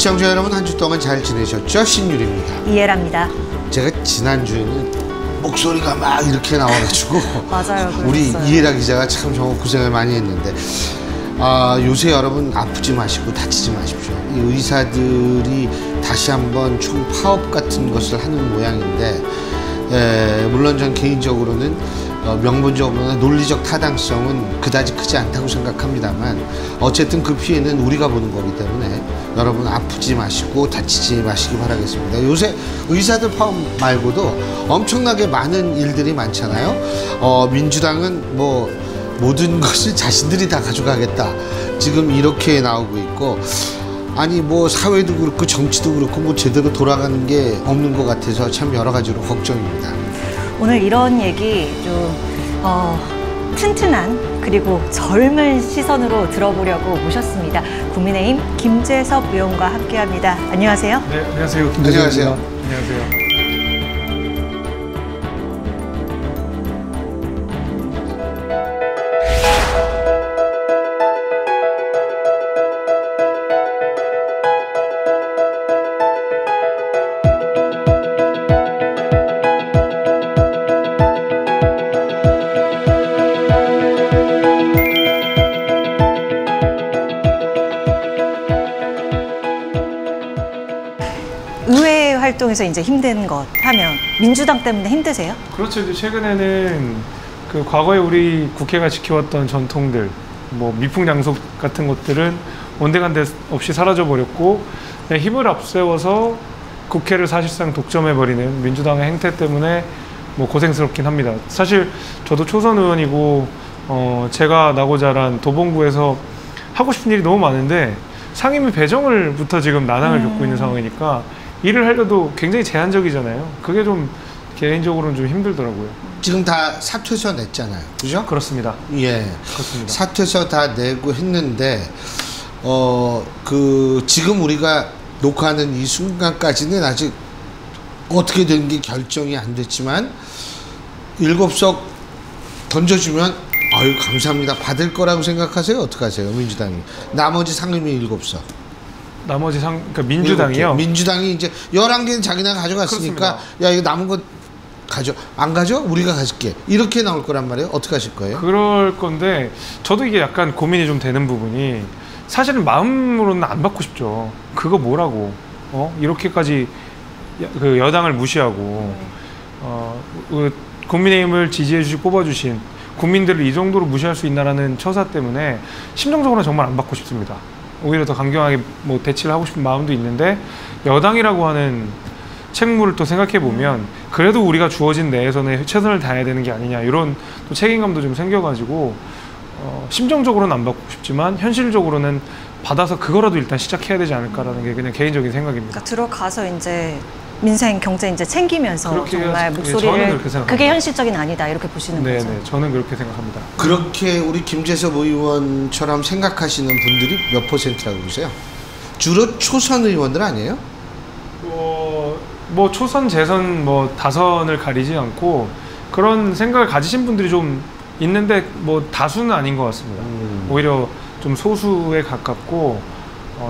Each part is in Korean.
시청자 여러분, 한 주 동안 잘 지내셨죠? 신유리입니다. 이해랍니다. 제가 지난주에는 목소리가 막 이렇게 나와가지고 맞아요. 우리 그랬어요. 이해라 기자가 참 정말 고생을 많이 했는데, 요새 여러분 아프지 마시고 다치지 마십시오. 이 의사들이 다시 한번 총파업 같은 것을 하는 모양인데, 물론 전 개인적으로는 명분적으로나 논리적 타당성은 그다지 크지 않다고 생각합니다만, 어쨌든 그 피해는 우리가 보는 거기 때문에 여러분 아프지 마시고 다치지 마시기 바라겠습니다. 요새 의사들 파업 말고도 엄청나게 많은 일들이 많잖아요. 민주당은 뭐 모든 것을 자신들이 다 가져가겠다, 지금 이렇게 나오고 있고, 아니 뭐 사회도 그렇고 정치도 그렇고 뭐 제대로 돌아가는 게 없는 것 같아서 참 여러 가지로 걱정입니다. 오늘 이런 얘기 좀 튼튼한 그리고 젊은 시선으로 들어보려고 모셨습니다. 국민의힘 김재섭 의원과 함께합니다. 안녕하세요. 네, 안녕하세요. 김재섭입니다. 안녕하세요. 의회 활동에서 이제 힘든 것 하면 민주당 때문에 힘드세요? 그렇죠. 이제 최근에는 그 과거에 우리 국회가 지켜왔던 전통들, 뭐 미풍양속 같은 것들은 온데간데 없이 사라져 버렸고, 힘을 앞세워서 국회를 사실상 독점해버리는 민주당의 행태 때문에 뭐 고생스럽긴 합니다. 사실 저도 초선 의원이고 제가 나고 자란 도봉구에서 하고 싶은 일이 너무 많은데 상임위 배정을부터 지금 난항을 겪고 있는 상황이니까 일을 하려도 굉장히 제한적이잖아요. 그게 좀 개인적으로는 좀 힘들더라고요. 지금 다 사퇴서 냈잖아요, 그죠? 그렇습니다. 예, 그렇습니다. 사퇴서 다 내고 했는데, 지금 우리가 녹화하는 이 순간까지는 아직 어떻게 된 게 결정이 안 됐지만, 7석 던져주면 아유 감사합니다 받을 거라고 생각하세요? 어떻게 하세요, 민주당이? 나머지 상임위 7석. 나머지 그러니까 민주당이요? 민주당이 이제 11개는 자기네가 가져갔으니까, 그렇습니다. 야 이거 남은 거 가져. 안 가져? 우리가 가질게. 이렇게 나올 거란 말이에요. 어떻게 하실 거예요? 그럴 건데, 저도 이게 약간 고민이 좀 되는 부분이, 사실은 마음으로는 안 받고 싶죠. 그거 뭐라고 이렇게까지 그 여당을 무시하고 국민의힘을 지지해 주시고 뽑아주신 국민들을 이 정도로 무시할 수 있나라는 처사 때문에 심정적으로는 정말 안 받고 싶습니다. 오히려 더 강경하게 뭐 대치를 하고 싶은 마음도 있는데, 여당이라고 하는 책무를 또 생각해 보면 그래도 우리가 주어진 내에서는 최선을 다해야 되는 게 아니냐, 이런 또 책임감도 좀 생겨가지고 심정적으로는 안 받고 싶지만 현실적으로는 받아서 그거라도 일단 시작해야 되지 않을까라는 게 그냥 개인적인 생각입니다. 그러니까 들어가서 이제 민생 경제 이제 챙기면서 정말 목소리를, 그게 현실적인 아니다, 이렇게 보시는 거죠? 네, 저는 그렇게 생각합니다. 그렇게 우리 김재섭 의원처럼 생각하시는 분들이 몇 퍼센트라고 보세요? 주로 초선 의원들 아니에요? 뭐 초선, 재선, 뭐 다선을 가리지 않고 그런 생각을 가지신 분들이 좀 있는데, 뭐 다수는 아닌 것 같습니다. 오히려 좀 소수에 가깝고,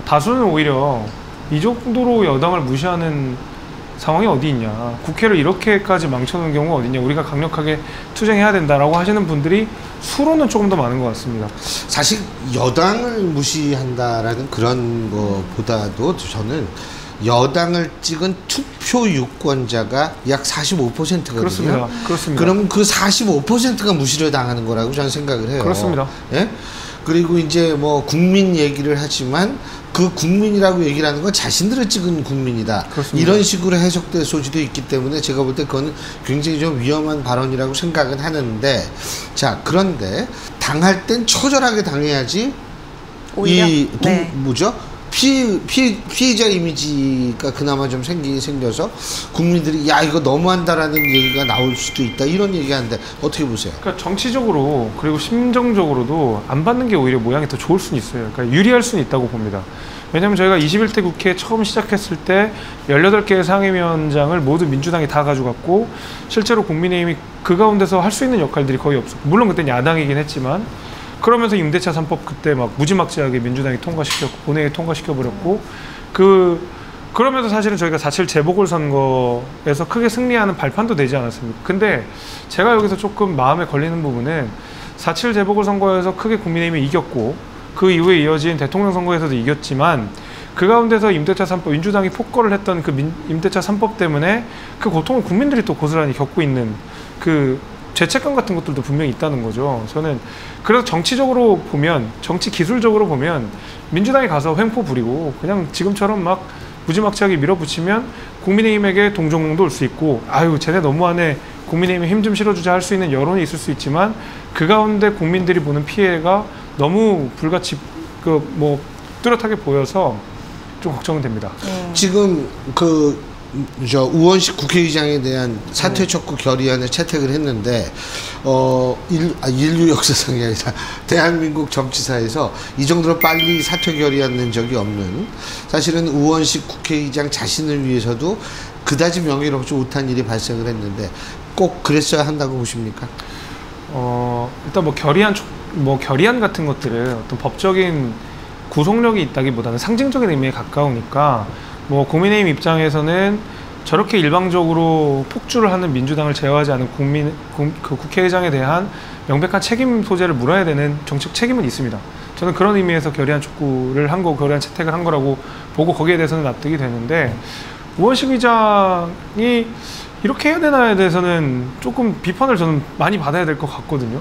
다수는 오히려 이 정도로 여당을 무시하는 상황이 어디 있냐, 국회를 이렇게까지 망쳐놓은 경우가 어디 있냐, 우리가 강력하게 투쟁해야 된다라고 하시는 분들이 수로는 조금 더 많은 것 같습니다. 사실 여당을 무시한다라는 그런 것보다도 저는 여당을 찍은 투표 유권자가 약 45%거든요. 그렇습니다. 그렇습니다. 그러면 그 45%가 무시를 당하는 거라고 저는 생각을 해요. 그렇습니다. 예? 그리고 이제 뭐 국민 얘기를 하지만 그 국민이라고 얘기를 하는 건 자신들을 찍은 국민이다. 그렇습니다. 이런 식으로 해석될 소지도 있기 때문에 제가 볼 때 그건 굉장히 좀 위험한 발언이라고 생각은 하는데, 자, 그런데 당할 땐 처절하게 당해야지 오히려? 뭐죠? 피해자 이미지가 그나마 좀 생겨서 국민들이 야 이거 너무한다라는 얘기가 나올 수도 있다, 이런 얘기하는데 어떻게 보세요? 그러니까 정치적으로 그리고 심정적으로도 안 받는 게 오히려 모양이 더 좋을 수는 있어요. 그러니까 유리할 수는 있다고 봅니다. 왜냐하면 저희가 21대 국회 처음 시작했을 때 18개의 상임위원장을 모두 민주당이 다 가져갔고, 실제로 국민의힘이 그 가운데서 할 수 있는 역할들이 거의 없었고, 물론 그때는 야당이긴 했지만 그러면서 임대차 3법 그때 막 무지막지하게 민주당이 통과시켰고 본회의에 통과시켜버렸고 그러면서 사실은 저희가 4.7 재보궐선거에서 크게 승리하는 발판도 되지 않았습니까? 근데 제가 여기서 조금 마음에 걸리는 부분은 4.7 재보궐선거에서 크게 국민의힘이 이겼고 그 이후에 이어진 대통령 선거에서도 이겼지만 그 가운데서 임대차 3법, 민주당이 폭거를 했던 그 임대차 3법 때문에 그 고통을 국민들이 또 고스란히 겪고 있는 그 죄책감 같은 것들도 분명히 있다는 거죠. 저는 그래서 정치적으로 보면, 정치 기술적으로 보면 민주당이 가서 횡포 부리고 그냥 지금처럼 막 무지막지하게 밀어붙이면 국민의힘에게 동정론도 올 수 있고 아유 쟤네 너무하네 국민의힘에 힘 좀 실어주자 할 수 있는 여론이 있을 수 있지만 그 가운데 국민들이 보는 피해가 너무 불같이 뚜렷하게 보여서 좀 걱정은 됩니다. 지금 우원식 국회의장에 대한 사퇴 촉구 결의안을 채택을 했는데 인류 역사상이 아니라 대한민국 정치사에서 이 정도로 빨리 사퇴 결의안 낸 적이 없는, 사실은 우원식 국회의장 자신을 위해서도 그다지 명예롭지 못한 일이 발생을 했는데 꼭 그랬어야 한다고 보십니까? 일단 결의안 같은 것들은 어떤 법적인 구속력이 있다기보다는 상징적인 의미에 가까우니까 국민의힘 입장에서는 저렇게 일방적으로 폭주를 하는 민주당을 제어하지 않은 그 국회의장에 대한 명백한 책임 소재를 물어야 되는 정책 책임은 있습니다. 저는 그런 의미에서 결의안 촉구를 한 거, 결의안 채택을 한 거라고 보고 거기에 대해서는 납득이 되는데 우원식 의장이 이렇게 해야 되나에 대해서는 조금 비판을 저는 많이 받아야 될 것 같거든요.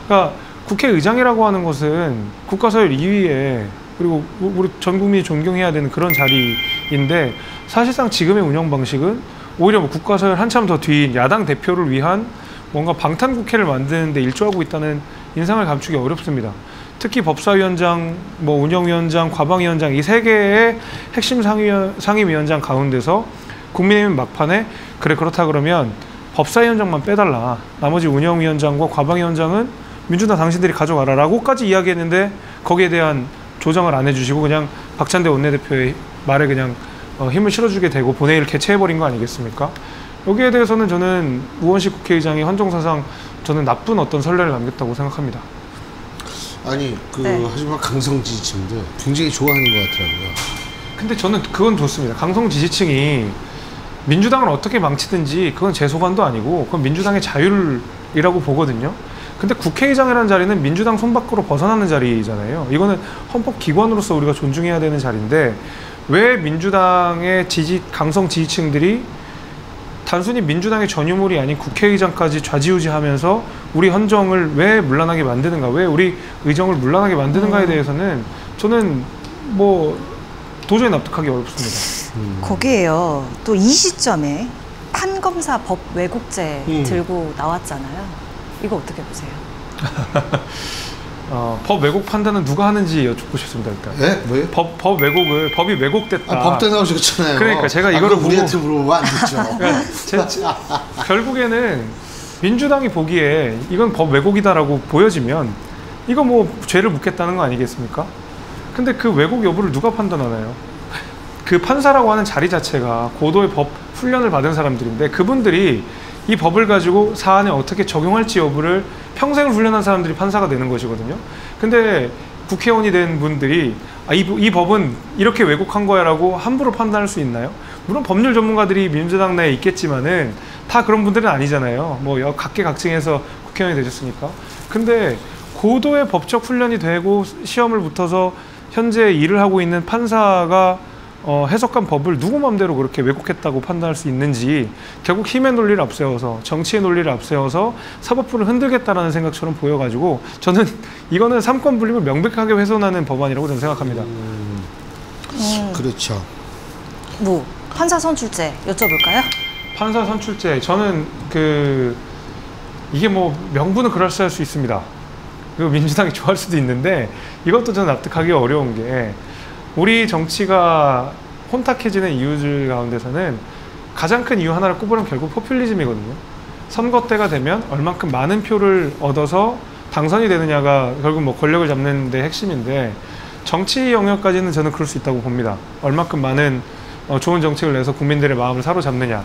그러니까 국회의장이라고 하는 것은 국가서열 2위에 그리고 우리 전 국민이 존경해야 되는 그런 자리인데 사실상 지금의 운영 방식은 오히려 국가서열 한참 더 뒤인 야당 대표를 위한 뭔가 방탄국회를 만드는 데 일조하고 있다는 인상을 감추기 어렵습니다. 특히 법사위원장, 운영위원장, 과방위원장 이 세 개의 핵심 상임위원장 가운데서 국민의힘 막판에 그렇다 그러면 법사위원장만 빼달라. 나머지 운영위원장과 과방위원장은 민주당 당신들이 가져가라 라고까지 이야기했는데 거기에 대한 조정을 안 해주시고 그냥 박찬대 원내대표의 말에 그냥 힘을 실어주게 되고 본회의를 개최해버린 거 아니겠습니까? 여기에 대해서는 저는 우원식 국회의장이 헌정사상 저는 나쁜 어떤 선례를 남겼다고 생각합니다. 아니 하지만 강성 지지층들 굉장히 좋아하는 것 같더라고요. 근데 저는 그건 좋습니다. 강성 지지층이 민주당을 어떻게 망치든지 그건 제 소관도 아니고 그건 민주당의 자율이라고 보거든요. 근데 국회의장이라는 자리는 민주당 손밖으로 벗어나는 자리잖아요. 이거는 헌법기관으로서 우리가 존중해야 되는 자리인데 왜 민주당의 강성 지지층들이 단순히 민주당의 전유물이 아닌 국회의장까지 좌지우지하면서 우리 헌정을 왜 문란하게 만드는가, 왜 우리 의정을 문란하게 만드는가에 대해서는 저는 도저히 납득하기 어렵습니다. 거기에요. 또 이 시점에 판검사 법 왜곡죄 들고 나왔잖아요. 이거 어떻게 보세요? 법 왜곡 판단은 누가 하는지 여쭙고 싶습니다. 일단. 네? 뭐예요? 법이 왜곡됐다. 법대 나오셨잖아요. 그러니까 제가 이거를 보고 우리한테 물어보면 안 됐죠. 결국에는 민주당이 보기에 이건 법 왜곡이다라고 보여지면 이거 죄를 묻겠다는 거 아니겠습니까? 근데 그 왜곡 여부를 누가 판단하나요? 그 판사라고 하는 자리 자체가 고도의 법 훈련을 받은 사람들인데 그분들이 이 법을 가지고 사안에 어떻게 적용할지 여부를 평생을 훈련한 사람들이 판사가 되는 것이거든요. 근데 국회의원이 된 분들이 이 법은 이렇게 왜곡한 거야 라고 함부로 판단할 수 있나요? 물론 법률 전문가들이 민주당 내에 있겠지만은 다 그런 분들은 아니잖아요. 각계각층에서 국회의원이 되셨으니까. 근데 고도의 법적 훈련이 되고 시험을 붙어서 현재 일을 하고 있는 판사가 해석한 법을 누구 맘대로 그렇게 왜곡했다고 판단할 수 있는지 결국 힘의 논리를 앞세워서 정치의 논리를 앞세워서 사법부를 흔들겠다라는 생각처럼 보여가지고 저는 이거는 삼권 분립을 명백하게 훼손하는 법안이라고 저는 생각합니다. 그렇죠. 판사 선출제 여쭤볼까요? 판사 선출제 저는 이게 명분은 그럴싸할 수 있습니다. 민주당이 좋아할 수도 있는데 이것도 저는 납득하기 어려운 게 우리 정치가 혼탁해지는 이유들 가운데서는 가장 큰 이유 하나를 꼽으면 결국 포퓰리즘이거든요. 선거 때가 되면 얼만큼 많은 표를 얻어서 당선이 되느냐가 결국 권력을 잡는 데 핵심인데 정치 영역까지는 저는 그럴 수 있다고 봅니다. 얼만큼 많은 좋은 정책을 내서 국민들의 마음을 사로잡느냐.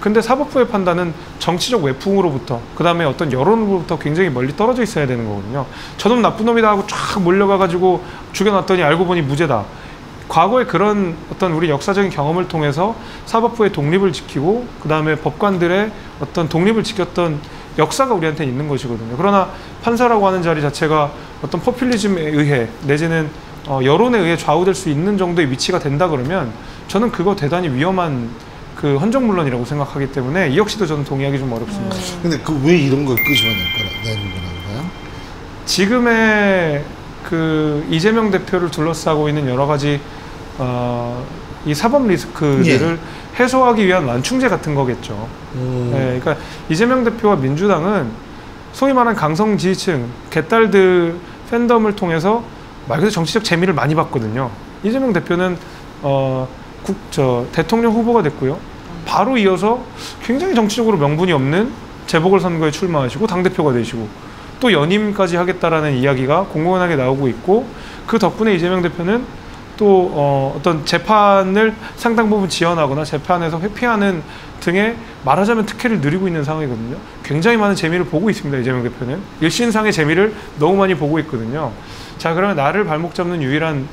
근데 사법부의 판단은 정치적 외풍으로부터 그다음에 어떤 여론으로부터 굉장히 멀리 떨어져 있어야 되는 거거든요. 저놈 나쁜 놈이다 하고 쫙 몰려가가지고 죽여놨더니 알고 보니 무죄다. 과거에 그런 어떤 우리 역사적인 경험을 통해서 사법부의 독립을 지키고 그다음에 법관들의 어떤 독립을 지켰던 역사가 우리한테 있는 것이거든요. 그러나 판사라고 하는 자리 자체가 어떤 포퓰리즘에 의해 내지는 여론에 의해 좌우될 수 있는 정도의 위치가 된다 그러면 저는 그거 대단히 위험한 그 헌정문론이라고 생각하기 때문에 이 역시도 저는 동의하기 좀 어렵습니다. 근데 그 왜 이런 걸 끄집어내는 거라고요? 지금의 그 이재명 대표를 둘러싸고 있는 여러 가지 이 사법 리스크들을 해소하기 위한 완충제 같은 거겠죠. 네, 그러니까 이재명 대표와 민주당은 소위 말하는 강성 지지층, 개딸들 팬덤을 통해서 말 그대로 정치적 재미를 많이 봤거든요. 이재명 대표는 대통령 후보가 됐고요. 바로 이어서 굉장히 정치적으로 명분이 없는 재보궐선거에 출마하시고 당대표가 되시고 또 연임까지 하겠다라는 이야기가 공공연하게 나오고 있고 그 덕분에 이재명 대표는 또 어떤 재판을 상당 부분 지연하거나 재판에서 회피하는 등의 말하자면 특혜를 누리고 있는 상황이거든요. 굉장히 많은 재미를 보고 있습니다. 이재명 대표는 일신상의 재미를 너무 많이 보고 있거든요. 자, 그러면 나를 발목 잡는 유일한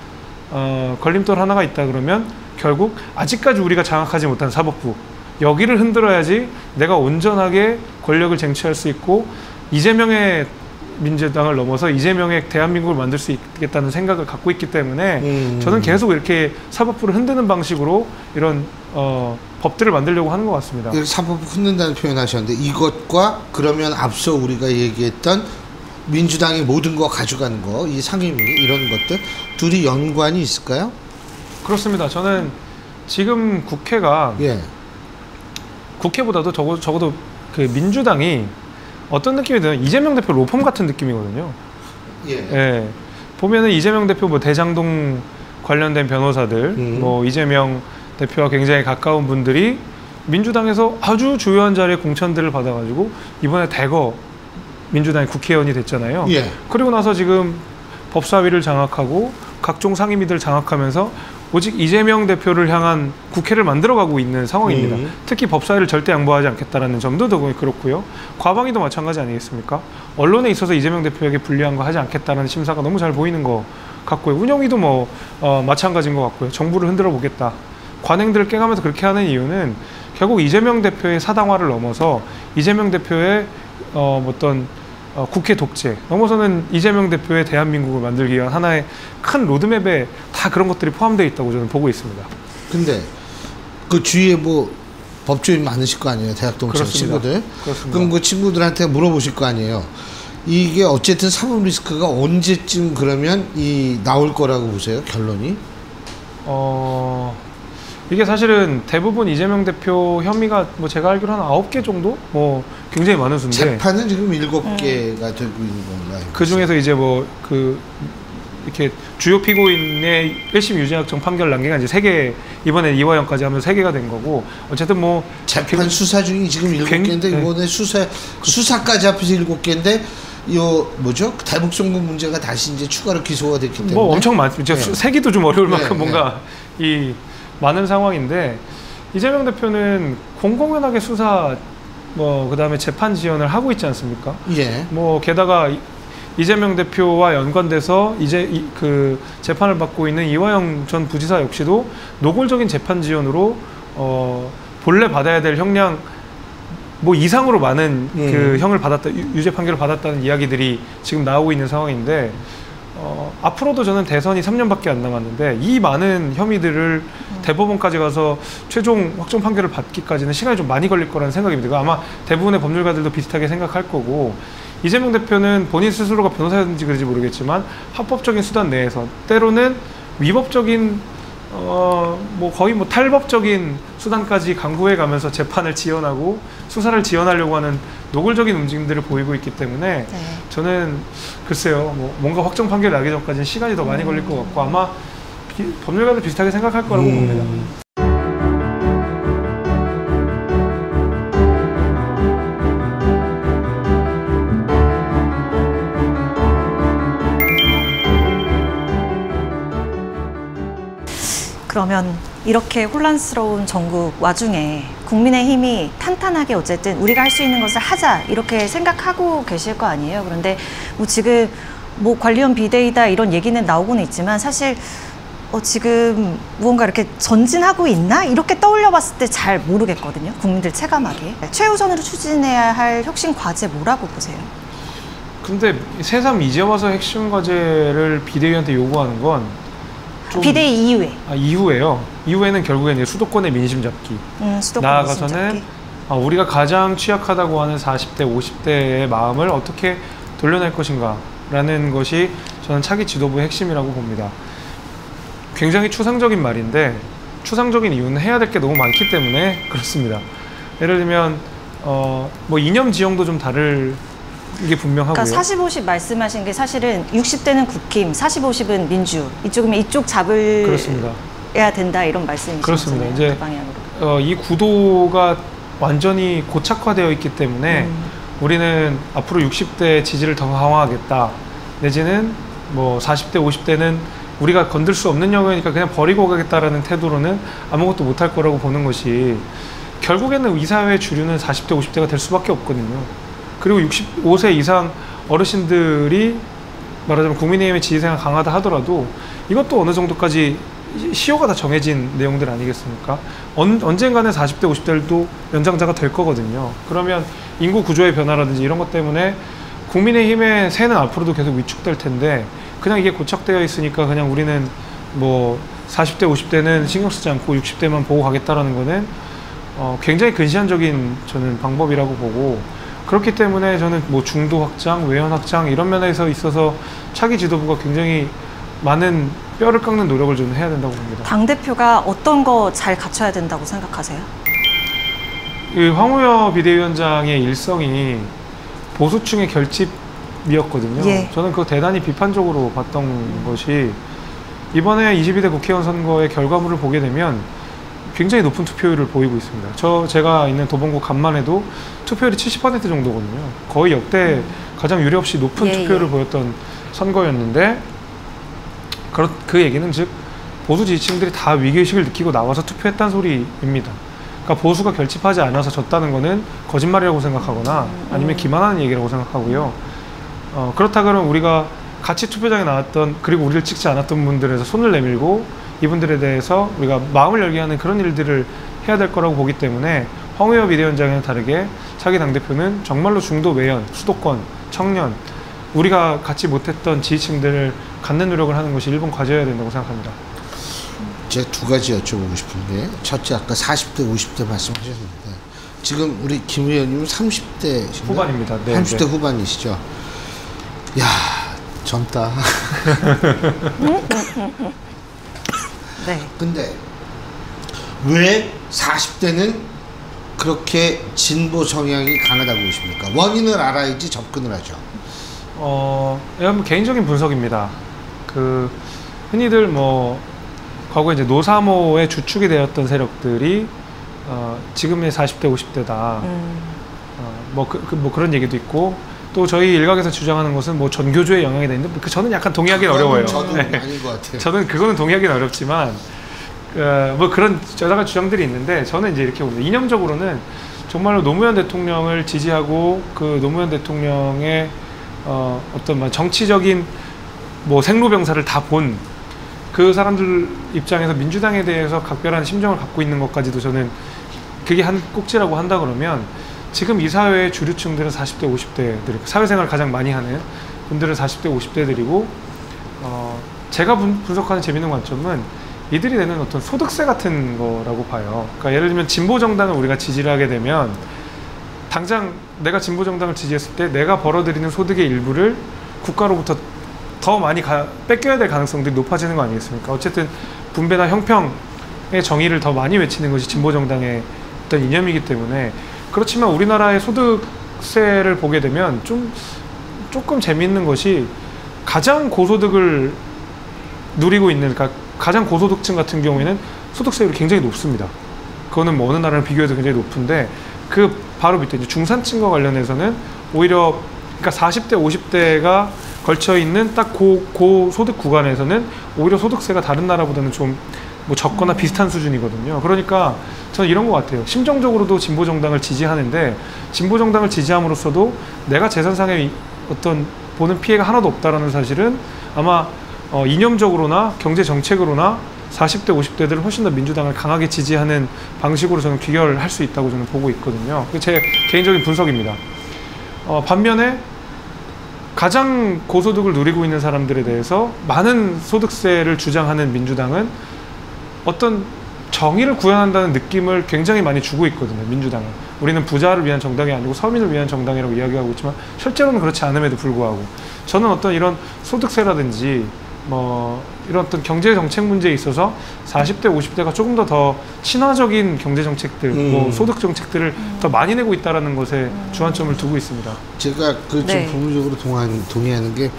걸림돌 하나가 있다 그러면 결국 아직까지 우리가 장악하지 못한 사법부, 여기를 흔들어야지 내가 온전하게 권력을 쟁취할 수 있고 이재명의 민주당을 넘어서 이재명의 대한민국을 만들 수 있겠다는 생각을 갖고 있기 때문에 저는 계속 이렇게 사법부를 흔드는 방식으로 이런 법들을 만들려고 하는 것 같습니다. 사법부 흔든다는 표현 하셨는데 이것과 그러면 앞서 우리가 얘기했던 민주당이 모든 거 가져가는 거, 이 상임위 이런 것들 둘이 연관이 있을까요? 그렇습니다. 저는 지금 국회가 국회보다도 적어도 그 민주당이 어떤 느낌이 드는 이재명 대표 로펌 같은 느낌이거든요. 예. 보면은 이재명 대표 뭐 대장동 관련된 변호사들, 뭐 이재명 대표와 굉장히 가까운 분들이 민주당에서 아주 주요한 자리에 공천들을 받아가지고 이번에 대거 민주당의 국회의원이 됐잖아요. 그리고 나서 지금 법사위를 장악하고 각종 상임위들 장악하면서 오직 이재명 대표를 향한 국회를 만들어가고 있는 상황입니다. 특히 법사위를 절대 양보하지 않겠다라는 점도 더욱이 그렇고요. 과방위도 마찬가지 아니겠습니까? 언론에 있어서 이재명 대표에게 불리한 거 하지 않겠다는 심사가 너무 잘 보이는 것 같고요. 운영위도 뭐 마찬가지인 것 같고요. 정부를 흔들어 보겠다. 관행들을 깨가면서 그렇게 하는 이유는 결국 이재명 대표의 사당화를 넘어서 이재명 대표의 어떤 국회 독재 넘어서는 이재명 대표의 대한민국을 만들기 위한 하나의 큰 로드맵에 다 그런 것들이 포함되어 있다고 저는 보고 있습니다. 근데 그 주위에 뭐 법조인 많으실 거 아니에요? 대학 동창 친구들. 그럼 그 친구들한테 물어보실 거 아니에요? 이게 어쨌든 사법 리스크가 언제쯤 그러면 나올 거라고 보세요? 결론이? 이게 사실은 대부분 이재명 대표 혐의가 뭐 제가 알기로 한 9개 정도? 뭐 굉장히 많은 수인데 재판은 지금 7개가 되고 있는 건가요? 그 중에서 이제 뭐 이렇게 주요 피고인의 1심 유죄확정 판결 난게가 이제 3개, 이번에 이화영까지 하면서 3개가 된 거고, 어쨌든 뭐 재판 수사 중이 지금 7개인데 이번에 수사까지 합해서 7개인데 뭐죠? 대북송금 문제가 다시 이제 추가로 기소가 됐기 때문에 뭐 엄청 많죠. 세기도 좀 어려울 만큼 뭔가 이 많은 상황인데, 이재명 대표는 공공연하게 수사 그다음에 재판 지연을 하고 있지 않습니까? 뭐 게다가 이재명 대표와 연관돼서 그 재판을 받고 있는 이화영 전 부지사 역시도 노골적인 재판 지연으로 본래 받아야 될 형량 뭐 이상으로 많은 그 형을 받았다, 유죄 판결을 받았다는 이야기들이 지금 나오고 있는 상황인데, 앞으로도 저는 대선이 3년밖에 안 남았는데 이 많은 혐의들을 대법원까지 가서 최종 확정 판결을 받기까지는 시간이 좀 많이 걸릴 거라는 생각입니다. 아마 대부분의 법률가들도 비슷하게 생각할 거고, 이재명 대표는 본인 스스로가 변호사였는지 그런지 모르겠지만 합법적인 수단 내에서 때로는 위법적인 뭐 거의 뭐 탈법적인 수단까지 강구해 가면서 재판을 지연하고 수사를 지연하려고 하는 노골적인 움직임들을 보이고 있기 때문에 저는 글쎄요, 뭐 뭔가 확정 판결 나기 전까지는 시간이 더 많이 걸릴 것 같고 아마 법률가도 비슷하게 생각할 거라고 봅니다. 그러면 이렇게 혼란스러운 전국 와중에 국민의힘이 탄탄하게 어쨌든 우리가 할 수 있는 것을 하자 이렇게 생각하고 계실 거 아니에요. 그런데 뭐 지금 뭐 관리원 비대위다 이런 얘기는 나오고는 있지만 사실 지금 무언가 이렇게 전진하고 있나? 이렇게 떠올려 봤을 때 잘 모르겠거든요. 국민들 체감하게. 최우선으로 추진해야 할 혁신 과제 뭐라고 보세요? 근데 새삼 이제 와서 핵심 과제를 비대위한테 요구하는 건 좀 비대위 이후에. 이후에요. 이후에는 결국엔 이제 수도권의 민심 잡기. 수도권 나아가서는 민심 잡기. 우리가 가장 취약하다고 하는 40대, 50대의 마음을 어떻게 돌려낼 것인가 라는 것이 저는 차기 지도부의 핵심이라고 봅니다. 굉장히 추상적인 말인데 추상적인 이유는 해야 될 게 너무 많기 때문에 그렇습니다. 예를 들면 뭐 이념 지형도 좀 다를 게 분명하고요. 그러니까 40, 50 말씀하신 게 사실은 60대는 국힘, 40, 50은 민주. 이쪽이면 이쪽 잡을 그렇습니다. 해야 된다 이런 말씀이시죠. 그렇습니다. 이제 그 방향으로. 이 구도가 완전히 고착화되어 있기 때문에 우리는 앞으로 60대 지지를 더 강화하겠다. 내지는 뭐 40대, 50대는 우리가 건들 수 없는 영역이니까 그냥 버리고 가겠다라는 태도로는 아무것도 못할 거라고 보는 것이 결국에는 이 사회의 주류는 40대, 50대가 될 수밖에 없거든요. 그리고 65세 이상 어르신들이 말하자면 국민의힘의 지지세가 강하다 하더라도 이것도 어느 정도까지 시효가 다 정해진 내용들 아니겠습니까? 언젠가는 40대, 50대들도 연장자가 될 거거든요. 그러면 인구 구조의 변화라든지 이런 것 때문에 국민의힘의 세는 앞으로도 계속 위축될 텐데 그냥 이게 고착되어 있으니까 그냥 우리는 뭐 40대, 50대는 신경 쓰지 않고 60대만 보고 가겠다라는 거는 굉장히 근시안적인 저는 방법이라고 보고 그렇기 때문에 저는 뭐 중도 확장, 외연 확장 이런 면에서 있어서 차기 지도부가 굉장히 많은 뼈를 깎는 노력을 저는 해야 된다고 봅니다. 당대표가 어떤 거 잘 갖춰야 된다고 생각하세요? 이 황우여 비대위원장의 일성이 보수층의 결집이었거든요. 예. 저는 그거 대단히 비판적으로 봤던 것이 이번에 22대 국회의원 선거의 결과물을 보게 되면 굉장히 높은 투표율을 보이고 있습니다. 제가 있는 도봉구 간만 해도 투표율이 70% 정도거든요. 거의 역대 가장 유례 없이 높은 투표율을 보였던 선거였는데 그 얘기는 즉 보수 지지층들이 다 위기의식을 느끼고 나와서 투표했다는 소리입니다. 그러니까 보수가 결집하지 않아서 졌다는 거는 거짓말이라고 생각하거나 아니면 기만하는 얘기라고 생각하고요. 그렇다 그러면 우리가 같이 투표장에 나왔던 그리고 우리를 찍지 않았던 분들에서 손을 내밀고 이분들에 대해서 우리가 마음을 열게 하는 그런 일들을 해야 될 거라고 보기 때문에 황우여 비대위원장과는 다르게 차기 당대표는 정말로 중도 외연, 수도권, 청년 우리가 갖지 못했던 지지층들을 갖는 노력을 하는 것이 일본 과제여야 된다고 생각합니다. 제가 두 가지 여쭤보고 싶은 게 첫째 아까 40대, 50대 말씀하셨는데 지금 우리 김 의원님은 30대 후반입니다. 네, 30대 네. 후반이시죠? 야 젊다. 네. 근데 왜 40대는 그렇게 진보 성향이 강하다고 보십니까? 원인을 알아야지 접근을 하죠. 이건 개인적인 분석입니다. 흔히들 뭐 과거에 이제 노사모의 주축이 되었던 세력들이 지금의 40대, 50대다. 뭐 그런 얘기도 있고 또 저희 일각에서 주장하는 것은 뭐 전교조의 영향이 있는데 저는 약간 동의하기는 어려워요. 저도 네. 아닌 것 같아요. 저는 그거는 동의하기는 어렵지만 뭐 그런 여러 가지 주장들이 있는데 저는 이제 이렇게 봅니다. 이념적으로는 정말로 노무현 대통령을 지지하고 그 노무현 대통령의 어떤 정치적인 뭐 생로병사를 다 본 그 사람들 입장에서 민주당에 대해서 각별한 심정을 갖고 있는 것까지도 저는 그게 한 꼭지라고 한다 그러면 지금 이 사회의 주류층들은 40대, 50대들, 사회생활을 가장 많이 하는 분들은 40대, 50대들이고 제가 분석하는 재밌는 관점은 이들이 내는 어떤 소득세 같은 거라고 봐요. 그러니까 예를 들면 진보정당을 우리가 지지를 하게 되면 당장 내가 진보정당을 지지했을 때 내가 벌어들이는 소득의 일부를 국가로부터 더 많이 뺏겨야 될 가능성들이 높아지는 거 아니겠습니까? 어쨌든 분배나 형평의 정의를 더 많이 외치는 것이 진보정당의 어떤 이념이기 때문에 그렇지만 우리나라의 소득세를 보게 되면 조금 재미있는 것이 가장 고소득을 누리고 있는 그러니까 가장 고소득층 같은 경우에는 소득세율이 굉장히 높습니다. 그거는 뭐 어느 나라랑 비교해도 굉장히 높은데 그 바로 밑에 이제 중산층과 관련해서는 오히려 그러니까 40대, 50대가 걸쳐 있는 딱 고 소득 구간에서는 오히려 소득세가 다른 나라보다는 좀 뭐 적거나 비슷한 수준이거든요. 그러니까 저는 이런 것 같아요. 심정적으로도 진보 정당을 지지하는데 진보 정당을 지지함으로써도 내가 재산상의 어떤 보는 피해가 하나도 없다라는 사실은 아마 이념적으로나 경제 정책으로나 40대, 50대들은 훨씬 더 민주당을 강하게 지지하는 방식으로 저는 귀결할 수 있다고 저는 보고 있거든요. 그게 제 개인적인 분석입니다. 반면에 가장 고소득을 누리고 있는 사람들에 대해서 많은 소득세를 주장하는 민주당은 어떤 정의를 구현한다는 느낌을 굉장히 많이 주고 있거든요. 민주당은. 우리는 부자를 위한 정당이 아니고 서민을 위한 정당이라고 이야기하고 있지만 실제로는 그렇지 않음에도 불구하고 저는 어떤 이런 소득세라든지 뭐 이런 어떤 경제 정책 문제에 있어서 40대, 50대가 조금 더 친화적인 경제 정책들, 뭐 소득 정책들을 더 많이 내고 있다라는 것에 주안점을 두고 있습니다. 제가 그 좀 부분적으로 동의하는 게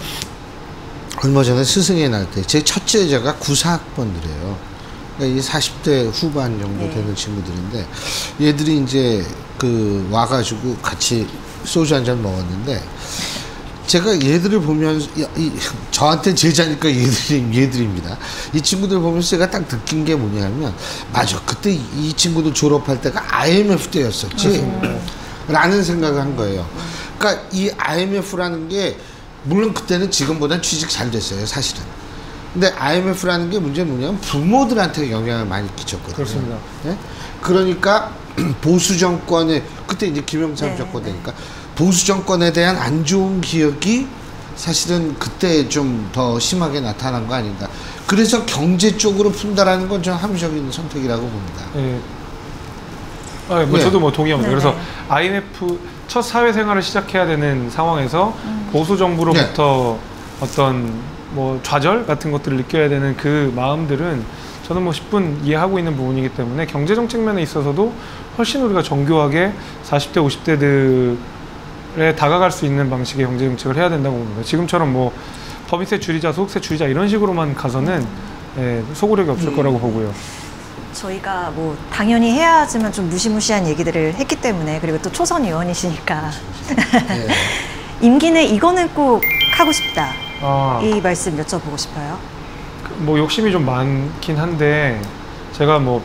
얼마 전에 스승의 날 때 제 첫째 여자가 94학번들이에요. 그러니까 이 40대 후반 정도 되는 친구들인데 얘들이 이제 그 와가지고 같이 소주 한잔 먹었는데 제가 얘들을 보면서 저한테 제자니까 얘들입니다. 이 친구들 보면서 제가 딱 느낀 게 뭐냐면 맞아 그때 이 친구들 졸업할 때가 IMF 때였었지 라는 생각을 한 거예요. 그러니까 이 IMF라는 게 물론 그때는 지금보다 취직 잘 됐어요 사실은. 근데 IMF라는 게 문제는 뭐냐면 부모들한테 영향을 많이 끼쳤거든요. 그렇습니다. 네? 그러니까 보수 정권에 그때 이제 김영삼 정권 되니까 보수 정권에 대한 안 좋은 기억이 사실은 그때 좀 더 심하게 나타난 거 아닌가. 그래서 경제 쪽으로 푼다라는 건 좀 합리적인 선택이라고 봅니다. 네. 뭐 저도 뭐 동의합니다. 그래서 IMF 첫 사회생활을 시작해야 되는 상황에서 보수 정부로부터 어떤 뭐 좌절 같은 것들을 느껴야 되는 그 마음들은 저는 뭐 10분 이해하고 있는 부분이기 때문에 경제정책 면에 있어서도 훨씬 우리가 정교하게 40대, 50대들에 다가갈 수 있는 방식의 경제정책을 해야 된다고 봅니다. 지금처럼 뭐 법인세 줄이자, 소득세 줄이자 이런 식으로만 가서는 소구력이 없을 거라고 보고요. 저희가 뭐 당연히 해야 하지만 좀 무시무시한 얘기들을 했기 때문에 그리고 또 초선 의원이시니까 임기 내 이거는 꼭 하고 싶다. 이 말씀 여쭤보고 싶어요. 뭐 욕심이 좀 많긴 한데 제가 뭐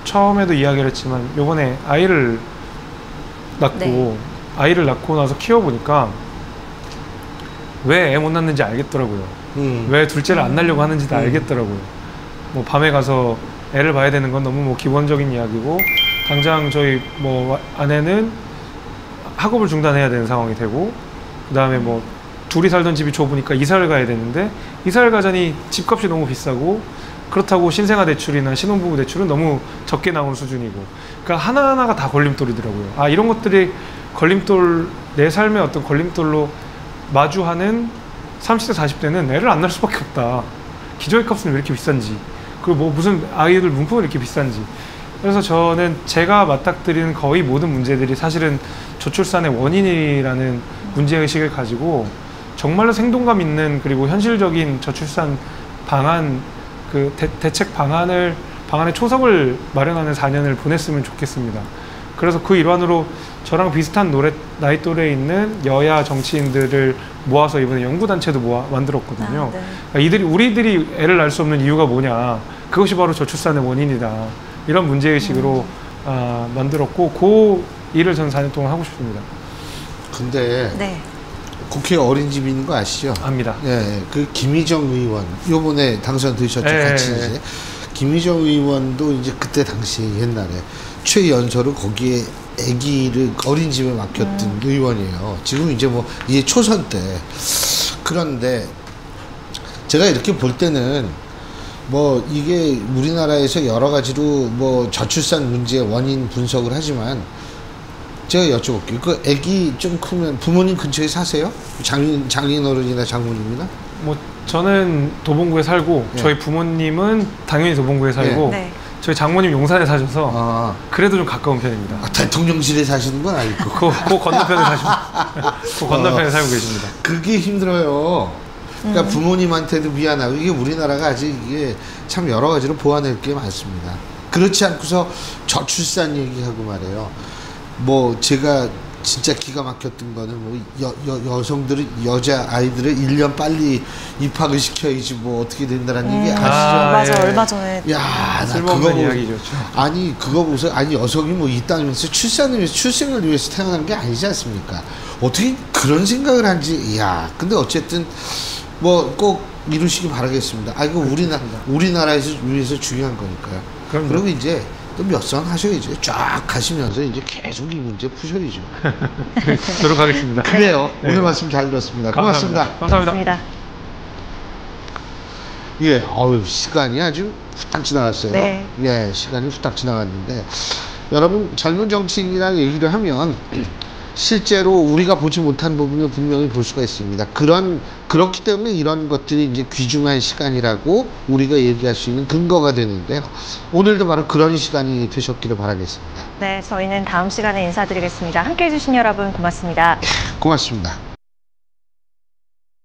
처음에도 이야기를 했지만 요번에 아이를 낳고 나서 키워보니까 왜 애 못 낳는지 알겠더라고요. 왜 둘째를 안 낳으려고 하는지도 알겠더라고요. 뭐 밤에 가서 애를 봐야 되는 건 너무 뭐 기본적인 이야기고 당장 저희 뭐 아내는 학업을 중단해야 되는 상황이 되고 그 다음에 뭐 둘이 살던 집이 좁으니까 이사를 가야 되는데 이사를 가자니 집값이 너무 비싸고 그렇다고 신생아 대출이나 신혼부부 대출은 너무 적게 나오는 수준이고 그러니까 하나하나가 다 걸림돌이더라고요. 이런 것들이 내 삶의 어떤 걸림돌로 마주하는 30대 40대는 애를 안 낳을 수밖에 없다. 기저귀 값은 왜 이렇게 비싼지 그리고 뭐 무슨 아이들 문품이 이렇게 비싼지 그래서 저는 제가 맞닥뜨리는 거의 모든 문제들이 사실은 저출산의 원인이라는 문제의식을 가지고 정말로 생동감 있는 그리고 현실적인 저출산 방안 그 대책 방안의 초석을 마련하는 4년을 보냈으면 좋겠습니다. 그래서 그 일환으로 저랑 비슷한 나이 또래에 있는 여야 정치인들을 모아서 이번에 연구단체도 만들었거든요. 그러니까 우리들이 애를 낳을 수 없는 이유가 뭐냐 그것이 바로 저출산의 원인이다 이런 문제의식으로 만들었고 그 일을 저는 4년 동안 하고 싶습니다. 근데 국회에 어린이집이 있는 거 아시죠? 압니다. 그 김희정 의원 요번에 당선되셨죠? 같이 이제 김희정 의원도 이제 그때 당시 옛날에 최연소로 거기에 아기를 어린이집에 맡겼던 의원이에요. 지금 이제 뭐 이게 초선 때. 그런데 제가 이렇게 볼 때는 뭐 이게 우리나라에서 여러 가지로 뭐 저출산 문제의 원인 분석을 하지만 제가 여쭤볼게요. 그 아기 좀 크면 부모님 근처에 사세요? 장인어른이나 장모님이나? 뭐 저는 도봉구에 살고 저희 부모님은 당연히 도봉구에 살고 저희 장모님 용산에 사셔서 그래도 좀 가까운 편입니다. 대통령실에 사시는 건 아니고 그 건너편에 그 건너편에 살고 계십니다. 그게 힘들어요. 그러니까 부모님한테도 미안하고 이게 우리나라가 아직 이게 참 여러 가지로 보완할 게 많습니다. 그렇지 않고서 저출산 얘기하고 말이에요. 뭐 제가 진짜 기가 막혔던 거는 뭐 여성들은 여자 아이들을 1년 빨리 입학을 시켜야지 뭐 어떻게 된다는 얘기 아시죠? 맞아, 예. 얼마 전에. 야, 나 쓸모없는 이야기죠. 아니 그거 보세요. 아니 여성이 뭐 이 땅에서 출생을 위해서 태어난 게 아니지 않습니까? 어떻게 그런 생각을 한지. 야, 근데 어쨌든 뭐 꼭 이루시기 바라겠습니다. 아 이거 우리나라에서 위해서 중요한 거니까요. 그럼요. 그리고 이제 또 몇 선 하셔야죠. 쫙 가시면서 이제 계속 이 문제 푸셔야죠. 노력하겠습니다. 그래요. 네. 오늘 말씀 잘 들었습니다. 고맙습니다. 감사합니다. 맞습니다. 예, 시간이 아주 후딱 지나갔어요. 네. 예, 시간이 후딱 지나갔는데, 여러분, 젊은 정치인이랑 얘기를 하면, 실제로 우리가 보지 못한 부분을 분명히 볼 수가 있습니다. 그렇기 때문에 이런 것들이 이제 귀중한 시간이라고 우리가 얘기할 수 있는 근거가 되는데요. 오늘도 바로 그런 시간이 되셨기를 바라겠습니다. 네, 저희는 다음 시간에 인사드리겠습니다. 함께 해주신 여러분 고맙습니다. 고맙습니다.